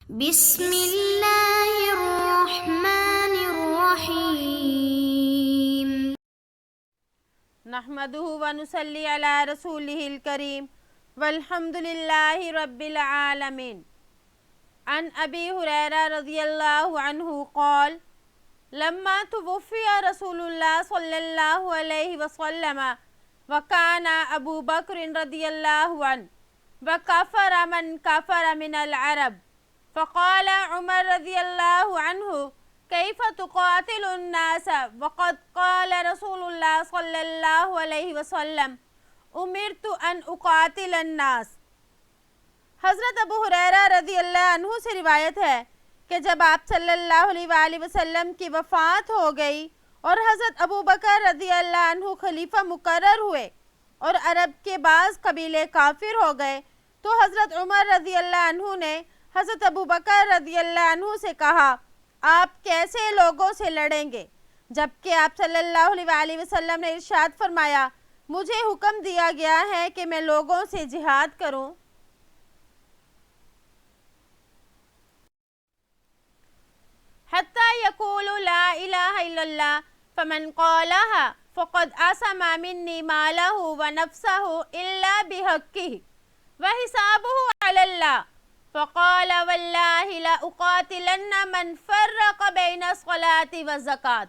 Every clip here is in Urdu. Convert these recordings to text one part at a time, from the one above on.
بسم اللہ الرحمن الرحیم نحمده ونصلی علی رسولہ الکریم والحمد للہ رب العالمین. عن ابی ہریرہ رضی اللہ عنہ قال لما توفی رسول اللہ صلی اللہ علیہ وسلم وکان ابو بکر رضی اللہ عنہ وکفر من کفر من العرب فقال عمر رضی اللہ عنہ کیف تقاتل الناس وقد قال رسول اللہ صلی اللہ علیہ وسلم امرت ان اقاتل الناس. حضرت ابو ہریرہ رضی اللہ عنہ سے روایت ہے کہ جب آپ صلی اللہ علیہ وآلہ وسلم کی وفات ہو گئی اور حضرت ابو بکر رضی اللہ عنہ خلیفہ مقرر ہوئے اور عرب کے بعض قبیلے کافر ہو گئے تو حضرت عمر رضی اللہ عنہ نے حضرت ابو بکر رضی اللہ عنہ سے کہا آپ کیسے لوگوں سے لڑیں گے، جبکہ آپ صلی اللہ علیہ وآلہ وسلم نے ارشاد فرمایا مجھے حکم دیا گیا ہے کہ میں لوگوں سے جہاد کروں. حتی یقول لا الہ الا اللہ فمن قالها فقد عصم منی مالہ ونفسہ الا بحقہ وحسابہ علی اللہ. فقال واللہ لأقاتلن من فرق بین الصلاة والزکاة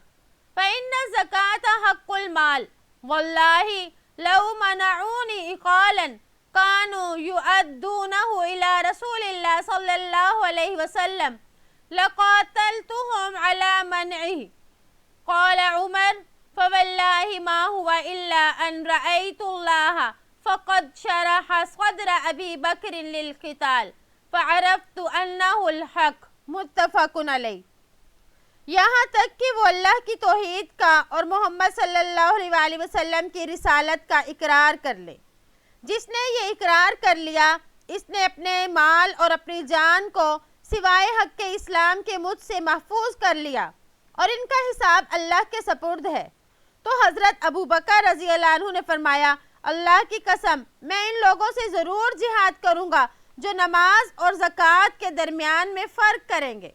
فإن الزکاة حق المال واللہ لو منعونی اقالا كانوا يؤدونه إلى رسول الله صلی اللہ علیہ وسلم لقاتلتهم على منعه. قال عمر فوالله ما هو إلا أن رأيت الله فقد شرح صدر أبي بكر للقتال فعرفت أنه الحق. متفق علیہ. یہاں تک کہ وہ اللہ کی توحید کا اور محمد صلی اللہ علیہ وآلہ وسلم کی رسالت کا اقرار کر لے. جس نے یہ اقرار کر لیا اس نے اپنے مال اور اپنی جان کو سوائے حق کے اسلام کے مجھ سے محفوظ کر لیا اور ان کا حساب اللہ کے سپرد ہے. تو حضرت ابو بکر رضی اللہ عنہ نے فرمایا اللہ کی قسم میں ان لوگوں سے ضرور جہاد کروں گا جو نماز اور زکوٰۃ کے درمیان میں فرق کریں گے،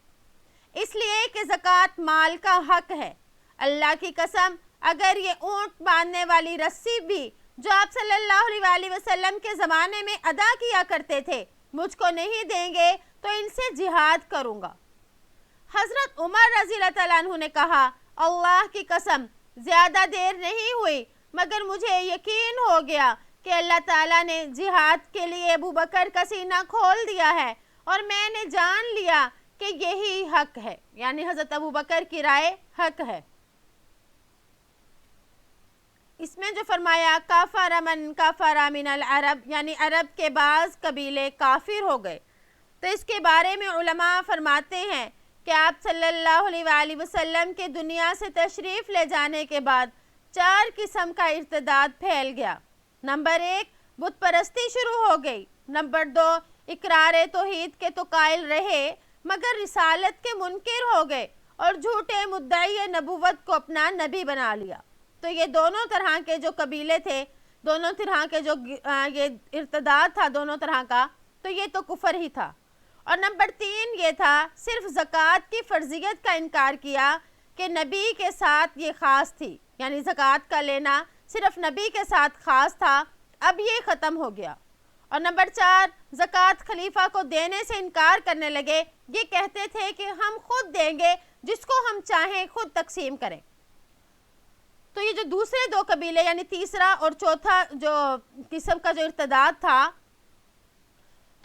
اس لیے کہ زکوٰۃ مال کا حق ہے. اللہ کی قسم اگر یہ اونٹ باندھنے والی رسی بھی جو آپ صلی اللہ علیہ وآلہ وسلم کے زمانے میں ادا کیا کرتے تھے مجھ کو نہیں دیں گے تو ان سے جہاد کروں گا. حضرت عمر رضی اللہ تعالیٰ عنہ نے کہا اللہ کی قسم زیادہ دیر نہیں ہوئی مگر مجھے یقین ہو گیا کہ اللہ تعالیٰ نے جہاد کے لیے ابو بکر کا سینہ کھول دیا ہے اور میں نے جان لیا کہ یہی حق ہے، یعنی حضرت ابو بکر کی رائے حق ہے. اس میں جو فرمایا کافر من کافر من العرب یعنی عرب کے بعض قبیلے کافر ہو گئے، تو اس کے بارے میں علماء فرماتے ہیں کہ آپ صلی اللہ علیہ وآلہ وسلم کے دنیا سے تشریف لے جانے کے بعد 4 قسم کا ارتداد پھیل گیا. نمبر 1 بت پرستی شروع ہو گئی. نمبر 2 اقرار توحید کے تو قائل رہے مگر رسالت کے منکر ہو گئے اور جھوٹے مدعی نبوت کو اپنا نبی بنا لیا. تو یہ دونوں طرح کے جو قبیلے تھے، دونوں طرح کے جو یہ ارتداد تھا دونوں طرح کا، تو یہ تو کفر ہی تھا. اور نمبر 3 یہ تھا صرف زکوٰۃ کی فرضیت کا انکار کیا کہ نبی کے ساتھ یہ خاص تھی، یعنی زکوٰۃ کا لینا صرف نبی کے ساتھ خاص تھا، اب یہ ختم ہو گیا. اور نمبر 4 زکوٰۃ خلیفہ کو دینے سے انکار کرنے لگے، یہ کہتے تھے کہ ہم خود دیں گے جس کو ہم چاہیں خود تقسیم کریں. تو یہ جو دوسرے 2 قبیلے یعنی تیسرا اور چوتھا جو قسم کا جو ارتداد تھا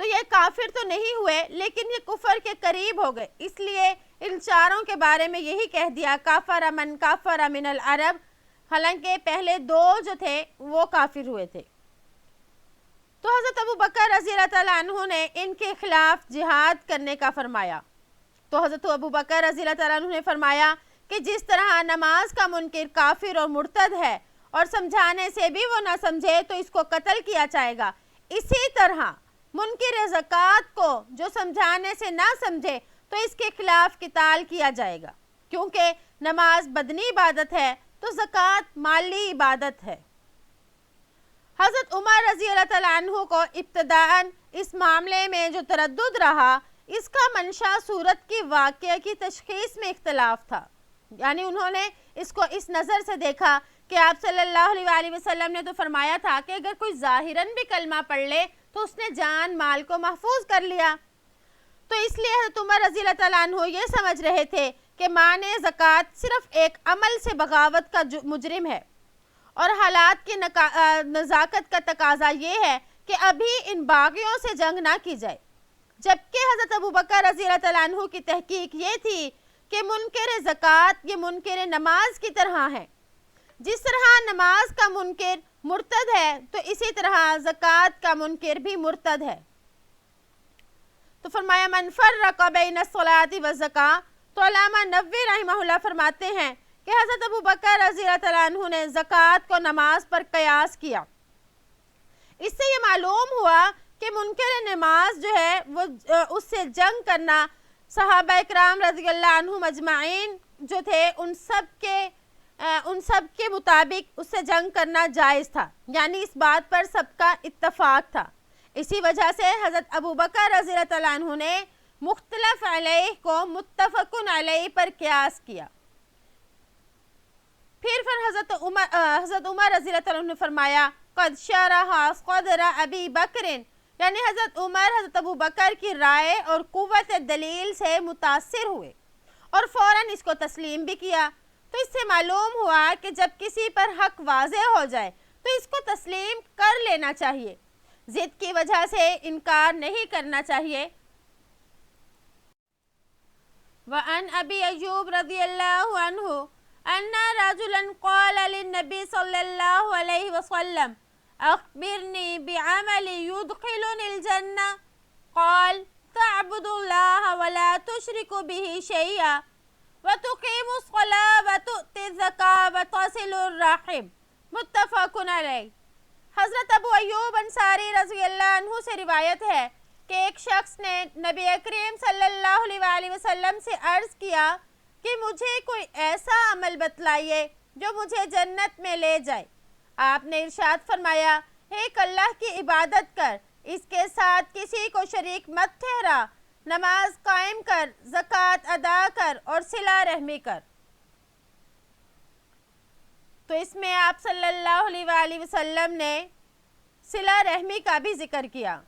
تو یہ کافر تو نہیں ہوئے لیکن یہ کفر کے قریب ہو گئے، اس لیے ان 4 کے بارے میں یہی کہہ دیا کافر من کافر من العرب، حالانکہ پہلے 2 جو تھے وہ کافر ہوئے تھے. تو حضرت ابو بکر رضی اللہ تعالیٰ عنہ نے ان کے خلاف جہاد کرنے کا فرمایا. تو حضرت ابو بکر رضی اللہ تعالیٰ عنہ نے فرمایا کہ جس طرح نماز کا منکر کافر اور مرتد ہے اور سمجھانے سے بھی وہ نہ سمجھے تو اس کو قتل کیا جائے گا، اسی طرح منکر زکوٰۃ کو جو سمجھانے سے نہ سمجھے تو اس کے خلاف قتال کیا جائے گا، کیونکہ نماز بدنی عبادت ہے تو زکوٰۃ مالی عبادت ہے. حضرت عمر رضی اللہ تعالیٰ عنہ کو ابتداءً اس معاملے میں جو تردد رہا اس کا منشا صورت کی واقعہ کی تشخیص میں اختلاف تھا، یعنی انہوں نے اس کو اس نظر سے دیکھا کہ آپ صلی اللہ علیہ وآلہ وسلم نے تو فرمایا تھا کہ اگر کوئی ظاہراً بھی کلمہ پڑھ لے تو اس نے جان مال کو محفوظ کر لیا، تو اس لیے حضرت عمر رضی اللہ تعالیٰ عنہ یہ سمجھ رہے تھے کہ مانع زکوٰۃ صرف ایک عمل سے بغاوت کا مجرم ہے، اور حالات کی نزاکت کا تقاضا یہ ہے کہ ابھی ان باغیوں سے جنگ نہ کی جائے، جبکہ حضرت ابوبکر رضی اللہ تعالیٰ عنہ کی تحقیق یہ تھی کہ منکر زکوٰۃ یہ منکر نماز کی طرح ہے، جس طرح نماز کا منکر مرتد ہے تو اسی طرح زکوٰۃ کا منکر بھی مرتد ہے۔ تو فرمایا من فرق بین الصلاۃ والزکاۃ، تو علامہ نووی رحمہ اللہ فرماتے ہیں کہ حضرت ابوبکر رضی اللہ تعالیٰ عنہ نے زکوٰۃ کو نماز پر قیاس کیا۔ اس سے یہ معلوم ہوا کہ منکر نماز جو ہے وہ اس سے جنگ کرنا صحابہ اکرام رضی اللہ عنہم اجمعین جو تھے ان سب کے مطابق اس سے جنگ کرنا جائز تھا، یعنی اس بات پر سب کا اتفاق تھا۔ اسی وجہ سے حضرت ابوبکر رضی اللہ تعالیٰ عنہ نے مختلف علیہ کو متفق علیہ پر قیاس کیا۔ پھر حضرت عمر رضی اللہ تعالیٰ عنہ نے فرمایا قد شرح صدر ابی بکر، یعنی حضرت عمر حضرت ابوبکر کی رائے اور قوت دلیل سے متاثر ہوئے اور فوراً اس کو تسلیم بھی کیا۔ تو اس سے معلوم ہوا کہ جب کسی پر حق واضح ہو جائے تو اس کو تسلیم کر لینا چاہیے، ضد کی وجہ سے انکار نہیں کرنا چاہیے۔ وعن ابی ایوب رضی اللہ عنہ ان رجلا قال للنبي صلی اللہ علیہ وسلم اخبرنی بعمل يدخلني الجنة قال تعبد الله ولا تشرك به شيئا وتقيم الصلاة وتؤتي الزكاة وتصل الرحم، متفق علیہ۔ حضرت ابو ایوب انصاری رضی اللہ عنہ سے روایت ہے کہ ایک شخص نے نبی کریم صلی اللہ علیہ وآلہ وسلم سے عرض کیا کہ مجھے کوئی ایسا عمل بتلائیے جو مجھے جنت میں لے جائے۔ آپ نے ارشاد فرمایا ایک اللہ کی عبادت کر، اس کے ساتھ کسی کو شریک مت ٹھہرا، نماز قائم کر، زکوٰۃ ادا کر اور صلہ رحمی کر۔ تو اس میں آپ صلی اللہ علیہ وآلہ وسلم نے صلہ رحمی کا بھی ذکر کیا،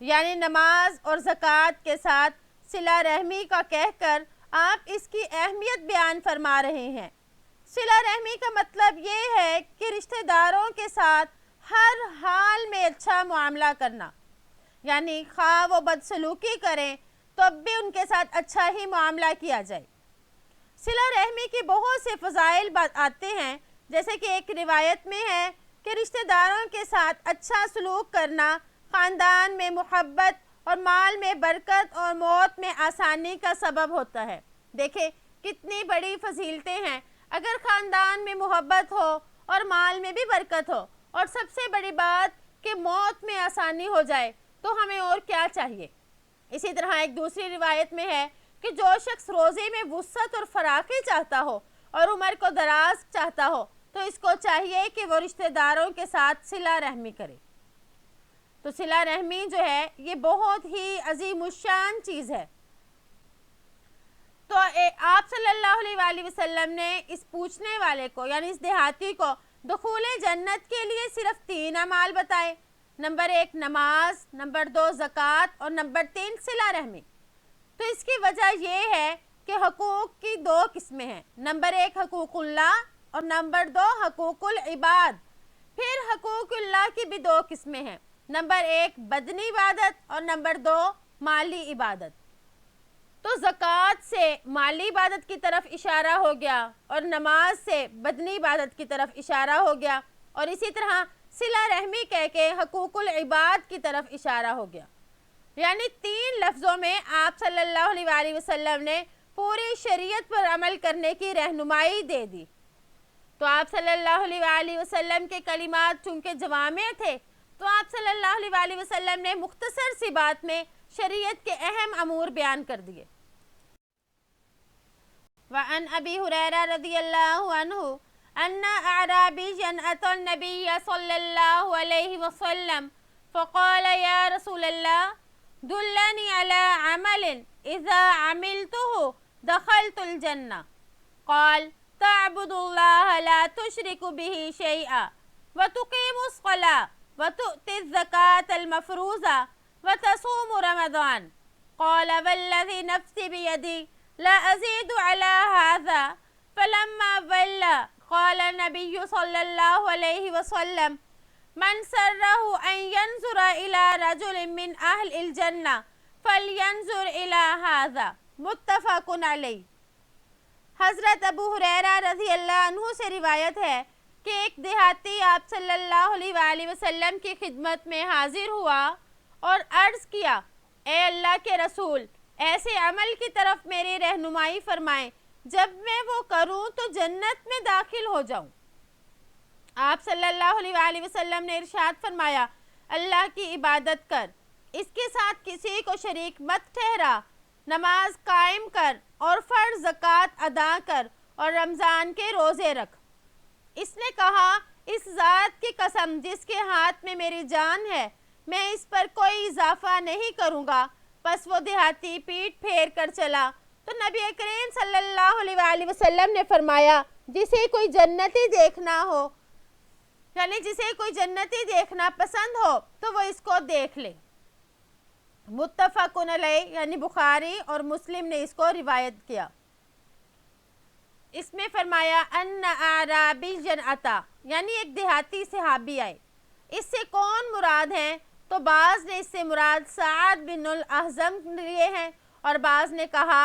یعنی نماز اور زکوٰۃ کے ساتھ صلہ رحمی کا کہہ کر آپ اس کی اہمیت بیان فرما رہے ہیں۔ صلہ رحمی کا مطلب یہ ہے کہ رشتہ داروں کے ساتھ ہر حال میں اچھا معاملہ کرنا، یعنی خواہ وہ بدسلوکی کریں تو اب بھی ان کے ساتھ اچھا ہی معاملہ کیا جائے۔ صلہ رحمی کی بہت سے فضائل آتے ہیں، جیسے کہ ایک روایت میں ہے کہ رشتہ داروں کے ساتھ اچھا سلوک کرنا خاندان میں محبت اور مال میں برکت اور موت میں آسانی کا سبب ہوتا ہے۔ دیکھیں کتنی بڑی فضیلتیں ہیں، اگر خاندان میں محبت ہو اور مال میں بھی برکت ہو، اور سب سے بڑی بات کہ موت میں آسانی ہو جائے، تو ہمیں اور کیا چاہیے۔ اسی طرح ایک دوسری روایت میں ہے کہ جو شخص روزے میں وسعت اور فراخی چاہتا ہو اور عمر کو دراز چاہتا ہو تو اس کو چاہیے کہ وہ رشتہ داروں کے ساتھ صلہ رحمی کرے۔ تو صلہ رحمی جو ہے یہ بہت ہی عظیم الشان چیز ہے۔ تو آپ صلی اللہ علیہ وآلہ وسلم نے اس پوچھنے والے کو یعنی اس دیہاتی کو دخول جنت کے لیے صرف 3 اعمال بتائے، نمبر 1 نماز، نمبر 2 زکوٰۃ اور نمبر 3 صلہ رحمی۔ تو اس کی وجہ یہ ہے کہ حقوق کی 2 قسمیں ہیں، نمبر 1 حقوق اللہ اور نمبر 2 حقوق العباد۔ پھر حقوق اللہ کی بھی 2 قسمیں ہیں، نمبر 1 بدنی عبادت اور نمبر 2 مالی عبادت۔ تو زکوٰۃ سے مالی عبادت کی طرف اشارہ ہو گیا اور نماز سے بدنی عبادت کی طرف اشارہ ہو گیا، اور اسی طرح صلہ رحمی کہہ کے حقوق العباد کی طرف اشارہ ہو گیا۔ یعنی 3 لفظوں میں آپ صلی اللہ علیہ وآلہ وسلم نے پوری شریعت پر عمل کرنے کی رہنمائی دے دی۔ تو آپ صلی اللہ علیہ وآلہ وسلم کے کلمات چونکہ جوامع تھے، تو آپ صلی اللہ علیہ وآلہ وسلم نے مختصر سی بات میں شریعت کے اہم امور بیان کر دیے۔ وعن ابی ہریرہ رضی اللہ عنہ ان اعرابیا اتى النبي صلی اللہ علیہ وسلم فقال یا رسول اللہ دلني على عمل إذا عملته دخلت الجنة. قال تعبد الله لا تشرك به شيئا وتقيم الصلاة وتؤتي الزكاة المفروضة وتصوم رمضان. قال والذي نفسي بيدي لا أزيد على هذا. فلما ولى قال النبي صلى الله عليه وسلم من سره أن ينظر إلى رجل من أهل الجنة فلينظر إلى هذا. متفق علیہ. حضرت ابو ہریرہ رضی اللہ عنہ سے روایت ہے کہ ایک دیہاتی آپ صلی اللہ علیہ وآلہ وسلم کی خدمت میں حاضر ہوا اور عرض کیا اے اللہ کے رسول ایسے عمل کی طرف میری رہنمائی فرمائیں جب میں وہ کروں تو جنت میں داخل ہو جاؤں. آپ صلی اللہ علیہ وآلہ وسلم نے ارشاد فرمایا اللہ کی عبادت کر، اس کے ساتھ کسی کو شریک مت ٹھہرا، نماز قائم کر اور فرض زکوٰۃ ادا کر اور رمضان کے روزے رکھ. اس نے کہا اس ذات کی قسم جس کے ہاتھ میں میری جان ہے میں اس پر کوئی اضافہ نہیں کروں گا. پس وہ دیہاتی پیٹھ پھیر کر چلا تو نبی کریم صلی اللہ علیہ وآلہ وسلم نے فرمایا جسے کوئی جنتی دیکھنا ہو یعنی جسے کوئی جنتی دیکھنا پسند ہو تو وہ اس کو دیکھ لے. متفق علیہ یعنی بخاری اور مسلم نے اس کو روایت کیا. اس میں فرمایا ان اعرابی اتا یعنی ایک دیہاتی صحابی آئے. اس سے کون مراد ہیں تو بعض نے اس سے مراد سعد بن الاحزم لیے ہیں اور بعض نے کہا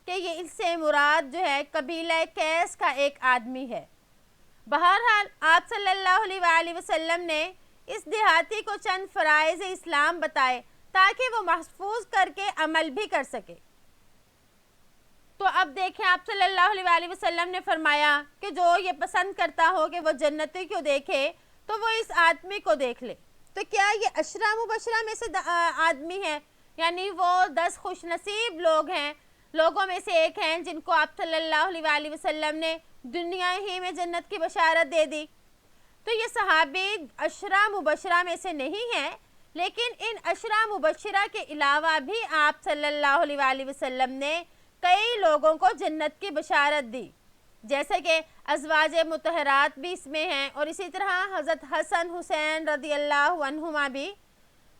کہ یہ اس سے مراد جو ہے قبیلہ کیس کا ایک آدمی ہے. بہرحال آپ صلی اللہ علیہ وآلہ وسلم نے اس دیہاتی کو چند فرائض اسلام بتائے تاکہ وہ محفوظ کر کے عمل بھی کر سکے. تو اب دیکھیں آپ صلی اللہ علیہ وآلہ وسلم نے فرمایا کہ جو یہ پسند کرتا ہو کہ وہ جنتی کو دیکھے تو وہ اس آدمی کو دیکھ لے. تو کیا یہ عشرہ مبشرہ میں سے آدمی ہے یعنی وہ 10 خوش نصیب لوگوں میں سے ایک ہیں جن کو آپ صلی اللہ علیہ وآلہ وسلم نے دنیا ہی میں جنت کی بشارت دے دی. تو یہ صحابی عشرہ مبشرہ میں سے نہیں ہیں لیکن ان عشرہ مبشرہ کے علاوہ بھی آپ صلی اللہ علیہ وآلہ وسلم نے کئی لوگوں کو جنت کی بشارت دی جیسے کہ ازواج مطہرات بھی اس میں ہیں اور اسی طرح حضرت حسن حسین رضی اللہ عنہما بھی.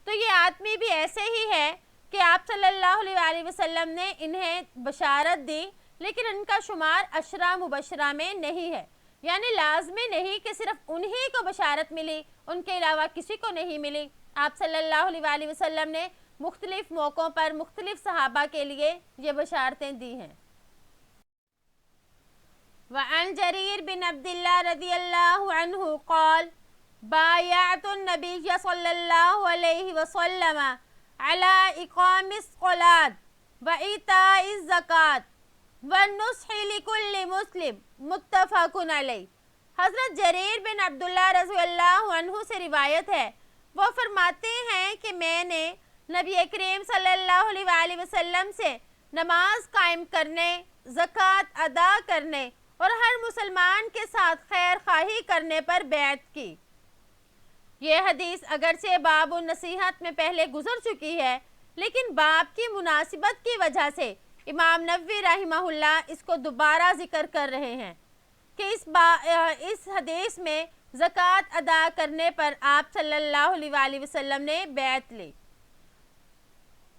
تو یہ آدمی بھی ایسے ہی ہے کہ آپ صلی اللہ علیہ وآلہ وسلم نے انہیں بشارت دی لیکن ان کا شمار عشرہ مبشرہ میں نہیں ہے. یعنی لازمی نہیں کہ صرف انہی کو بشارت ملی ان کے علاوہ کسی کو نہیں ملی. آپ صلی اللہ علیہ وآلہ وسلم نے مختلف موقعوں پر مختلف صحابہ کے لیے یہ بشارتیں دی ہیں. وعن جریر بن عبداللہ رضی اللہ عنہ قال بایعت النبی صلی اللہ علیہ وسلم على اقام الصلاة وإيتاء الزکاة والنصح لكل مسلم. متفق علیہ. حضرت جریر بن عبداللہ رضی اللہ عنہ سے روایت ہے وہ فرماتے ہیں کہ میں نے نبی کریم صلی اللہ علیہ وآلہ وسلم سے نماز قائم کرنے، زکوٰۃ ادا کرنے اور ہر مسلمان کے ساتھ خیر خواہی کرنے پر بیعت کی. یہ حدیث اگرچہ باب النصیحت میں پہلے گزر چکی ہے لیکن باب کی مناسبت کی وجہ سے امام نووی رحمہ اللہ اس کو دوبارہ ذکر کر رہے ہیں کہ اس حدیث میں زکوٰۃ ادا کرنے پر آپ صلی اللہ علیہ وآلہ وسلم نے بیعت لی.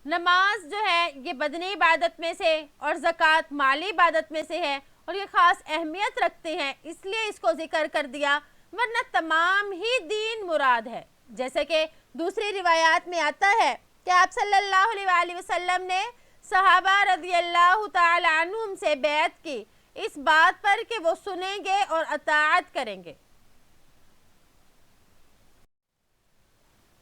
نماز جو ہے یہ بدنی عبادت میں سے اور زکوٰۃ مالی عبادت میں سے ہے اور یہ خاص اہمیت رکھتے ہیں اس لیے اس کو ذکر کر دیا ورنہ تمام ہی دین مراد ہے. جیسے کہ دوسری روایات میں آتا ہے کہ آپ صلی اللہ علیہ وآلہ وسلم نے صحابہ رضی اللہ تعالی عنہم سے بیعت کی اس بات پر کہ وہ سنیں گے اور اطاعت کریں گے.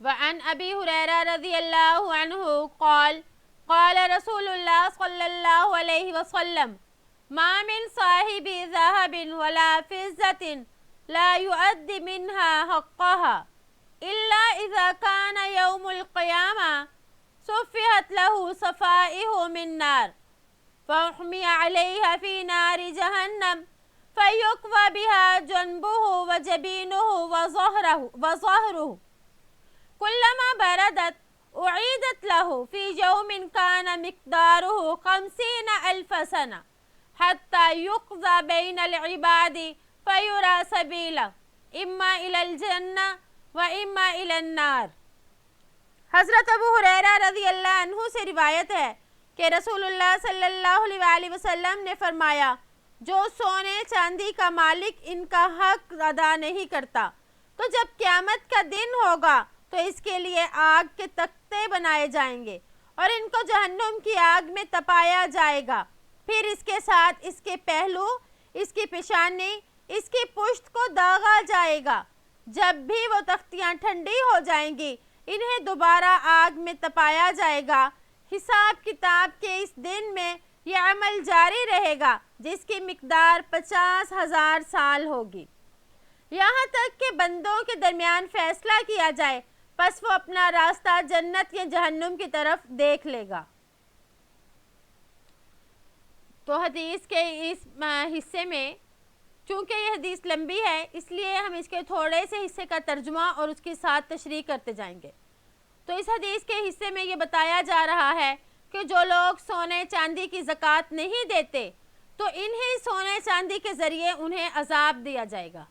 وعن ابی ہریرہ رضی اللہ عنہ قال قال رسول اللہ صلی اللہ علیہ وسلم ما من صاحب ذهب ولا فضة لا يؤدي منها حقها إلا إذا كان يوم القيامة صفحت له صفائح من نار فأحمي عليها في نار جهنم فيكوى بها جنبه وجبينه وظهره كلما بردت اعیدت لہ فی یوم کان مقدارہ 50,000 سنہ حتی یقضى بین العباد فیرا سبیلا اما الی الجنہ و اما الی النار۔ حضرت ابو ہریرہ رضی اللہ عنہ سے روایت ہے کہ رسول اللہ صلی اللہ علیہ وآلہ وسلم نے فرمایا، جو سونے چاندی کا مالک ان کا حق ادا نہیں کرتا تو جب قیامت کا دن ہوگا تو اس کے لیے آگ کے تختے بنائے جائیں گے اور ان کو جہنم کی آگ میں تپایا جائے گا، پھر اس کے ساتھ اس کے پہلو، اس کی پیشانی، اس کی پشت کو داغا جائے گا۔ جب بھی وہ تختیاں ٹھنڈی ہو جائیں گی انہیں دوبارہ آگ میں تپایا جائے گا۔ حساب کتاب کے اس دن میں یہ عمل جاری رہے گا جس کی مقدار 50,000 سال ہوگی، یہاں تک کہ بندوں کے درمیان فیصلہ کیا جائے، پس وہ اپنا راستہ جنت یا جہنم کی طرف دیکھ لے گا۔ تو حدیث کے اس حصے میں، چونکہ یہ حدیث لمبی ہے اس لیے ہم اس کے تھوڑے سے حصے کا ترجمہ اور اس کے ساتھ تشریح کرتے جائیں گے۔ تو اس حدیث کے حصے میں یہ بتایا جا رہا ہے کہ جو لوگ سونے چاندی کی زکوٰۃ نہیں دیتے تو انہیں سونے چاندی کے ذریعے انہیں عذاب دیا جائے گا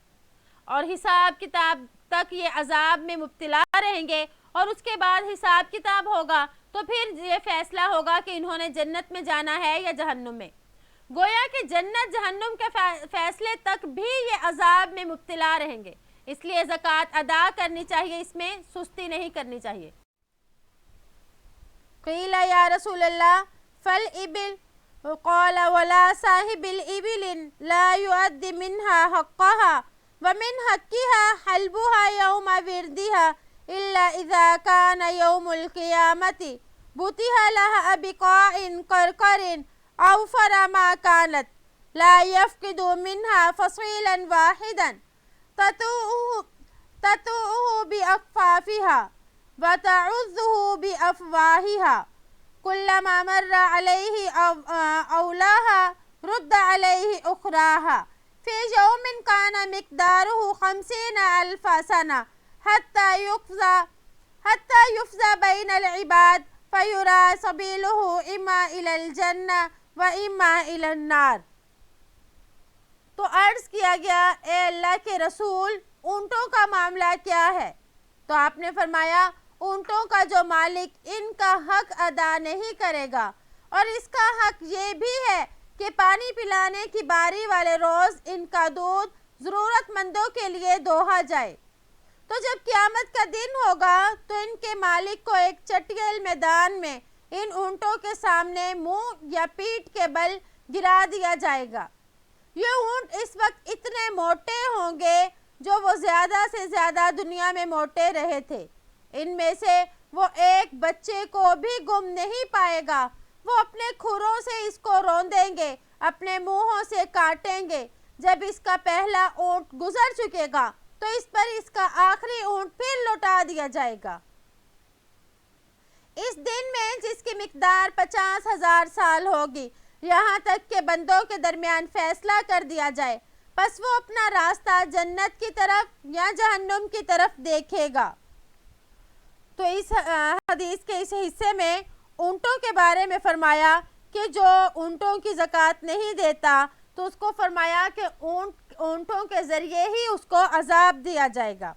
اور حساب کتاب تک یہ عذاب میں مبتلا رہیں گے، اور اس کے بعد حساب کتاب ہوگا تو پھر یہ فیصلہ ہوگا کہ انہوں نے جنت میں جانا ہے یا جہنم میں۔ گویا کہ جنت جہنم کے فیصلے تک بھی یہ عذاب میں مبتلا رہیں گے، اس لیے زکوٰۃ ادا کرنی چاہیے، اس میں سستی نہیں کرنی چاہیے۔ قیل یا رسول اللہ فالابل قال ولا صاحب الابل لا يؤدي منها حقها ومن حقها حلبها يوم وردها الا اذا كان يوم القيامة بطح لها بقاع قرقر اوفر ما كانت لا يفقد منها فصيلا واحدا تطوعه بأكفافها وتعوذه بأفواهها كلما مر عليه أولاها رد عليه أخراها في يوم كان مقداره 50,000 سنة حتى يفزى بين العباد فيرى سبيله إما إلى الجنة وإما إلى النار۔ تو عرض کیا گیا، اے اللہ کے رسول، اونٹوں کا معاملہ کیا ہے؟ تو آپ نے فرمایا، اونٹوں کا جو مالک ان کا حق ادا نہیں کرے گا، اور اس کا حق یہ بھی ہے کہ پانی پلانے کی باری والے روز ان کا دودھ ضرورت مندوں کے لیے دوہا جائے۔ تو جب قیامت کا دن ہوگا تو ان کے مالک کو ایک چٹیل میدان میں ان اونٹوں کے سامنے منہ یا پیٹھ کے بل گرا دیا جائے گا۔ یہ اونٹ اس وقت اتنے موٹے ہوں گے جو وہ زیادہ سے زیادہ دنیا میں موٹے رہے تھے، ان میں سے وہ ایک بچے کو بھی گم نہیں پائے گا۔ وہ اپنے کھروں سے اس کو روندیں گے، اپنے منہوں سے کاٹیں گے۔ جب اس کا پہلا اونٹ گزر چکے گا تو اس پر اس کا آخری اونٹ پھر لوٹا دیا جائے گا۔ اس دن میں جس کی مقدار 50,000 سال ہوگی، یہاں تک کہ بندوں کے درمیان فیصلہ کر دیا جائے، پس وہ اپنا راستہ جنت کی طرف یا جہنم کی طرف دیکھے گا۔ تو اس حدیث کے اس حصے میں اونٹوں کے بارے میں فرمایا کہ جو اونٹوں کی زکوٰۃ نہیں دیتا تو اس کو فرمایا کہ اونٹوں کے ذریعے ہی اس کو عذاب دیا جائے گا۔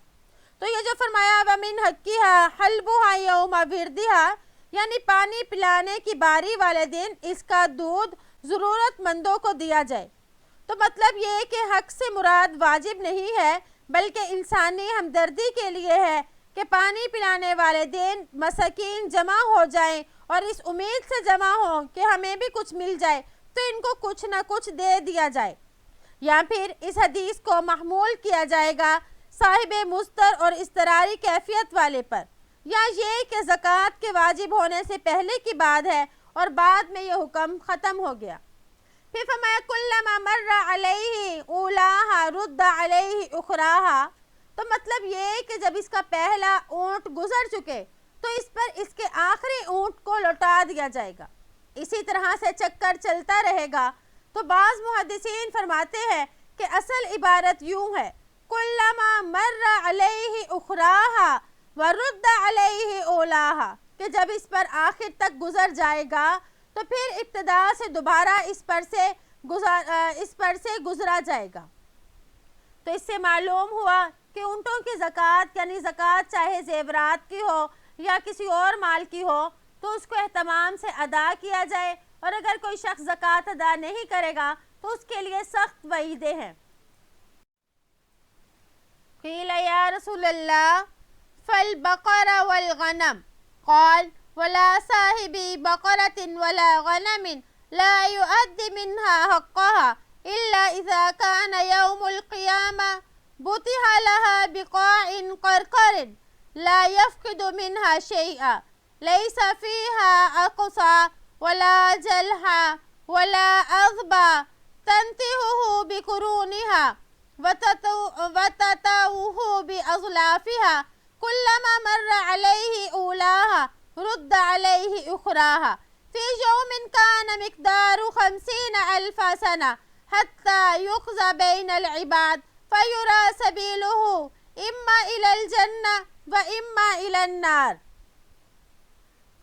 تو یہ جو فرمایا وَمِنْ حَقِّهَا حَلْبُهَا يَوْمَ وِرْدِهَا، یعنی پانی پلانے کی باری والے دن اس کا دودھ ضرورت مندوں کو دیا جائے، تو مطلب یہ کہ حق سے مراد واجب نہیں ہے بلکہ انسانی ہمدردی کے لیے ہے کہ پانی پلانے والے دن مساکین جمع ہو جائیں اور اس امید سے جمع ہوں کہ ہمیں بھی کچھ مل جائے تو ان کو کچھ نہ کچھ دے دیا جائے۔ یا پھر اس حدیث کو محمول کیا جائے گا صاحب مضطر اور اضطراری کیفیت والے پر، یا یہ کہ زکوٰۃ کے واجب ہونے سے پہلے کی بات ہے اور بعد میں یہ حکم ختم ہو گیا۔ پھر فرمایا کلما مر علیہ اولاہا رد علیہ اخراہا، تو مطلب یہ کہ جب اس کا پہلا اونٹ گزر چکے تو اس پر اس کے آخری اونٹ کو لوٹا دیا جائے گا۔ اسی طرح سے چکر چلتا رہے گا۔ تو بعض محدثین فرماتے ہیں کہ اصل عبارت یوں ہے، کلما مر علیہ اخراہا ورد علیہ اولاہا، کہ جب اس پر آخر تک گزر جائے گا تو پھر ابتدا سے دوبارہ اس پر سے گزرا جائے گا۔ تو اس سے معلوم ہوا کہ اونٹوں کی زکوٰۃ یعنی زکوٰۃ چاہے زیورات کی ہو یا کسی اور مال کی ہو تو اس کو اہتمام سے ادا کیا جائے، اور اگر کوئی شخص زکوٰۃ ادا نہیں کرے گا تو اس کے لیے سخت وعیدیں ہیں۔ قیل یا رسول اللہ فالبقر والغنم قال ولا صاحبی بقرۃ ولا غنم لا يؤدي منها حقها إلا إذا كان يوم القيامة بطح لها بقاع قرقر لا يفقد منها شيئا ليس فيها أقصى ولا جلح ولا أضبع تنتهه بقرونها وتتوه بأظلافها كلما مر عليه أولاها رد عليه أخراها في يوم كان مقدار 50,000 سنة حتى يقضى بين العباد فيرى سبيله إما إلى الجنة وإما إلى النار۔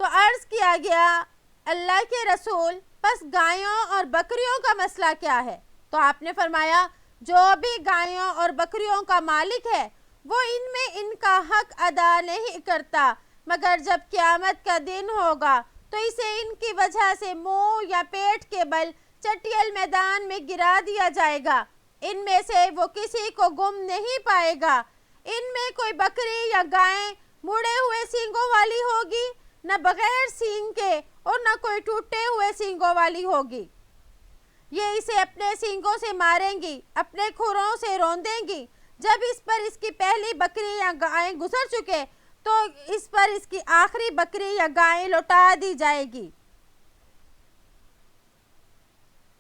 تو عرض کیا گیا اللہ کے رسول پس گایوں اور بکریوں کا مسئلہ کیا ہے؟ تو آپ نے فرمایا جو بھی گایوں اور بکریوں کا مالک ہے وہ ان میں ان کا حق ادا نہیں کرتا مگر جب قیامت کا دن ہوگا تو اسے ان کی وجہ سے منہ یا پیٹ کے بل چٹیل میدان میں گرا دیا جائے گا، ان میں سے وہ کسی کو گم نہیں پائے گا۔ ان میں کوئی بکری یا گائے مڑے ہوئے سینگوں والی ہوگی، نہ بغیر سینگ کے، اور نہ کوئی ٹوٹے ہوئے سینگوں والی ہوگی۔ یہ اسے اپنے سینگوں سے ماریں گی، اپنے کھروں سے روندیں گی۔ جب اس پر اس کی پہلی بکری یا گائے گزر چکے تو اس پر اس کی آخری بکری یا گائے لوٹا دی جائے گی۔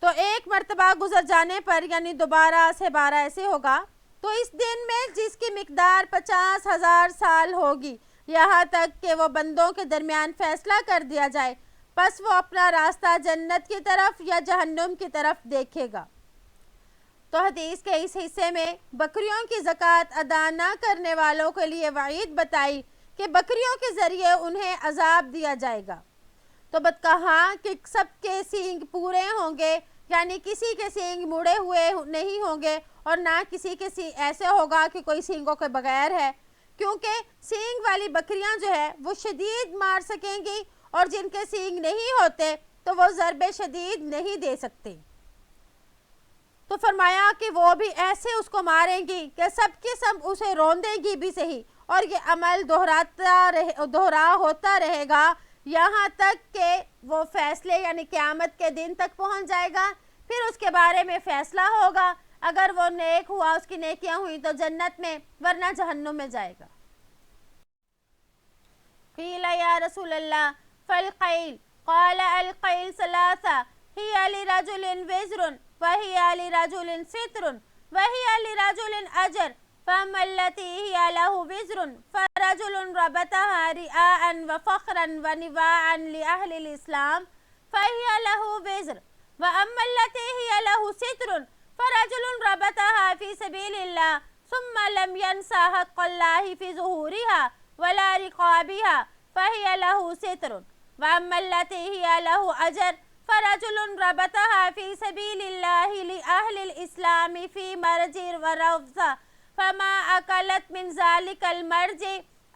تو ایک مرتبہ گزر جانے پر یعنی دوبارہ سے 12 ایسے ہوگا تو اس دن میں جس کی مقدار 50,000 سال ہوگی یہاں تک کہ وہ بندوں کے درمیان فیصلہ کر دیا جائے، پس وہ اپنا راستہ جنت کی طرف یا جہنم کی طرف دیکھے گا۔ تو حدیث کے اس حصے میں بکریوں کی زکوٰۃ ادا نہ کرنے والوں کے لیے وعید بتائی کہ بکریوں کے ذریعے انہیں عذاب دیا جائے گا۔ تو کہا کہ سب کے سینگ پورے ہوں گے، یعنی کسی کے سینگ مڑے ہوئے نہیں ہوں گے اور نہ کسی کے سینگ ایسے ہوگا کہ کوئی سینگوں کے بغیر ہے، کیونکہ سینگ والی بکریاں جو ہے وہ شدید مار سکیں گی اور جن کے سینگ نہیں ہوتے تو وہ ضرب شدید نہیں دے سکتے۔ تو فرمایا کہ وہ بھی ایسے اس کو ماریں گی کہ سب کے سب اسے روندیں گی بھی صحیح، اور یہ عمل دہرا ہوتا رہے گا یہاں تک کہ وہ فیصلے یعنی قیامت کے دن تک پہنچ جائے گا۔ پھر اس کے بارے میں فیصلہ ہوگا، اگر وہ نیک ہوا اس کی نیکیاں ہوئی تو جنت میں، ورنہ جہنم میں جائے گا۔ قیل یا رسول اللہ فالقیل قال القیل ثلاثہ ہی لرجل وزر وہی لرجل ستر وہی لرجل اجر فاما التي هي له وزر فرجل ربطها رئاء وفخرا ونواعا لأهل الإسلام فهي له وزر، واما التي هي له ستر فرجل ربطها في سبيل الله ثم لم ينسى حق الله في ظهورها ولا رقابها فهي له ستر، واما التي هي له اجر فرجل ربطها في سبيل الله لأهل الإسلام في مرج وروضة فما أكلت من ذلك المرج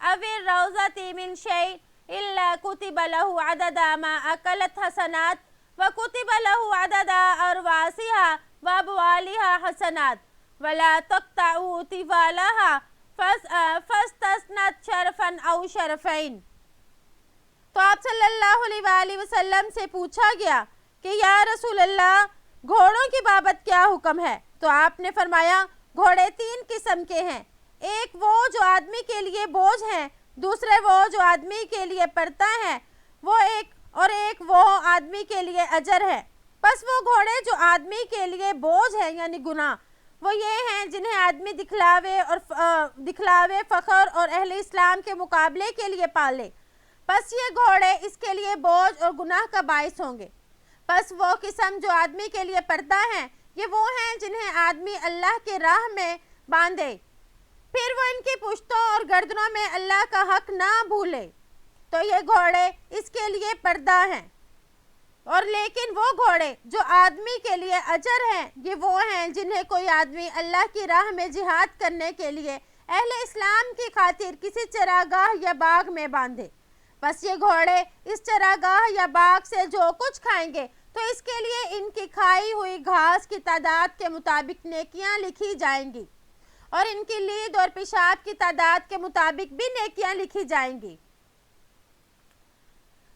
أو الروضة من شيء إلا كتب له عدد ما أكلت حسنات وكتب له عدد أرواحها وأبوالها حسنات ولا تقطعوا طفالها فاستثنت شرفا أو شرفين۔ تو آپ صلی اللہ علیہ وآلہ وسلم سے پوچھا گیا کہ یا رسول اللہ گھوڑوں کی بابت کیا حکم ہے؟ تو آپ نے فرمایا گھوڑے 3 قسم کے ہیں، ایک وہ جو آدمی کے لیے بوجھ ہیں، دوسرے وہ جو آدمی کے لیے پڑتا ہے، ایک وہ آدمی کے لیے اجر ہے۔ پس وہ گھوڑے جو آدمی کے لیے بوجھ ہیں یعنی گناہ، وہ یہ ہیں جنہیں آدمی دکھلاوے فخر اور اہل اسلام کے مقابلے کے لیے پالے، پس یہ گھوڑے اس کے لیے بوجھ اور گناہ کا باعث ہوں گے۔ پس وہ قسم جو آدمی کے لیے پڑتا ہے یہ وہ ہیں جنہیں آدمی اللہ کے راہ میں باندھے، پھر وہ ان کی پشتوں اور گردنوں میں اللہ کا حق نہ بھولے۔ تو تو یہ گھوڑے اس کے لیے پردہ ہیں، اور لیکن وہ گھوڑے جو آدمی کے لیے اجر ہیں یہ وہ ہیں جنہیں کوئی آدمی اللہ کی راہ میں جہاد کرنے کے لیے اہل اسلام کی خاطر کسی چراگاہ یا باغ میں باندھے۔ بس یہ گھوڑے اس چراگاہ یا باغ سے جو کچھ کھائیں گے تو اس کے لیے ان کی کھائی ہوئی گھاس کی تعداد کے مطابق نیکیاں لکھی جائیں گی، اور ان کی لید اور پیشاب کی تعداد کے مطابق بھی نیکیاں لکھی جائیں گی۔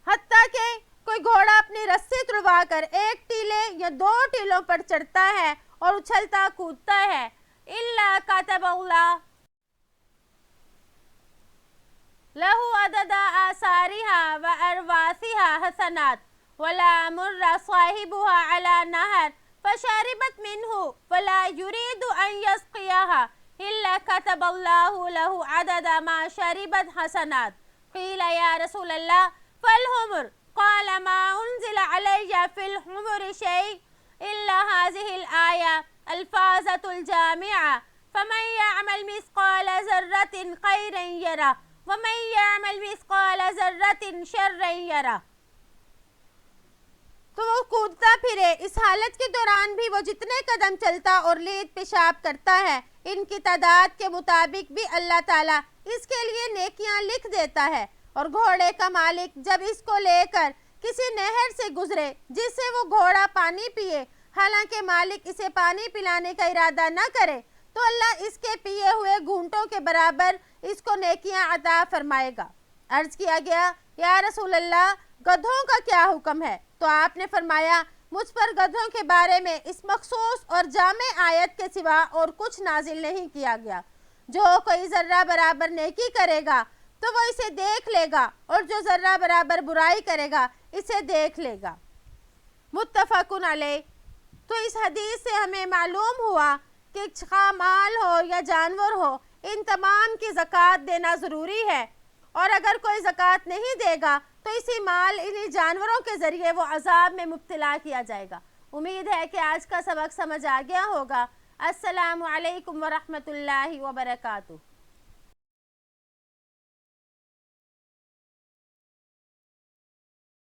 حتیٰ کہ کوئی گھوڑا اپنی رسی تڑوا کر ایک ٹیلے یا 2 ٹیلوں پر چڑھتا ہے اور اچھلتا کودتا ہے، إِلَّا كَتَبَ اللَّهُ لَهُ عَدَدَ آثَارِهَا وَأَرْوَاثِهَا حَسَنَاتٍ وَلَا مُرَّ صَاحِبُهَا عَلَى نَهَرٍ فَشَرِبَتْ مِنْهُ وَلَا يُرِيدُ أَنْ يَسْقِيَهَا إِلَّا كَتَبَ اللَّهُ لَهُ عَدَدَ مَا شَرِبَتْ حَسَنَاتٍ۔ قِيلَ يَا رسول اللہ فَالْحُمُرُ قَالَ مَا أُنزِلَ عَلَيَّ فِي الْحُمُرِ شَيْءٌ إِلَّا هَذِهِ الْآيَةُ الْفَاظَةُ الْجَامِعَةُ فَمَنْ يَعْمَلْ مِثْقَالَ ذَرَّةٍ خَيْرًا يَرَهُ وَمَنْ يَعْمَلْ مِثْقَالَ ذَرَّةٍ شَرًّا يَرَهُ۔ تو وہ کودتا پھرے، اس حالت کے دوران بھی وہ جتنے قدم چلتا اور لید پیشاب کرتا ہے ان کی تعداد کے مطابق بھی اللہ تعالیٰ اس کے لیے نیکیاں لکھ دیتا ہے۔ اور گھوڑے کا مالک جب اس کو لے کر کسی نہر سے گزرے جس سے وہ گھوڑا پانی پیے، حالانکہ مالک اسے پانی پلانے کا ارادہ نہ کرے، تو اللہ اس کے پیے ہوئے گھونٹوں کے برابر اس کو نیکیاں عطا فرمائے گا۔ عرض کیا گیا یا رسول اللہ گدھوں کا کیا حکم ہے؟ تو آپ نے فرمایا مجھ پر گدھوں کے بارے میں اس مخصوص اور جامع آیت کے سوا اور کچھ نازل نہیں کیا گیا۔ جو کوئی ذرہ برابر نیکی کرے گا تو وہ اسے دیکھ لے گا، اور جو ذرہ برابر برائی کرے گا اسے دیکھ لے گا۔ متفقن علیہ۔ تو اس حدیث سے ہمیں معلوم ہوا کہ خواہ مال ہو یا جانور ہو، ان تمام کی زکوٰۃ دینا ضروری ہے، اور اگر کوئی زکوٰۃ نہیں دے گا تو اسی مال انہی جانوروں کے ذریعے وہ عذاب میں مبتلا کیا جائے گا۔ امید ہے کہ آج کا سبق سمجھ آ گیا ہوگا۔ السلام علیکم ورحمۃ اللہ وبرکاتہ۔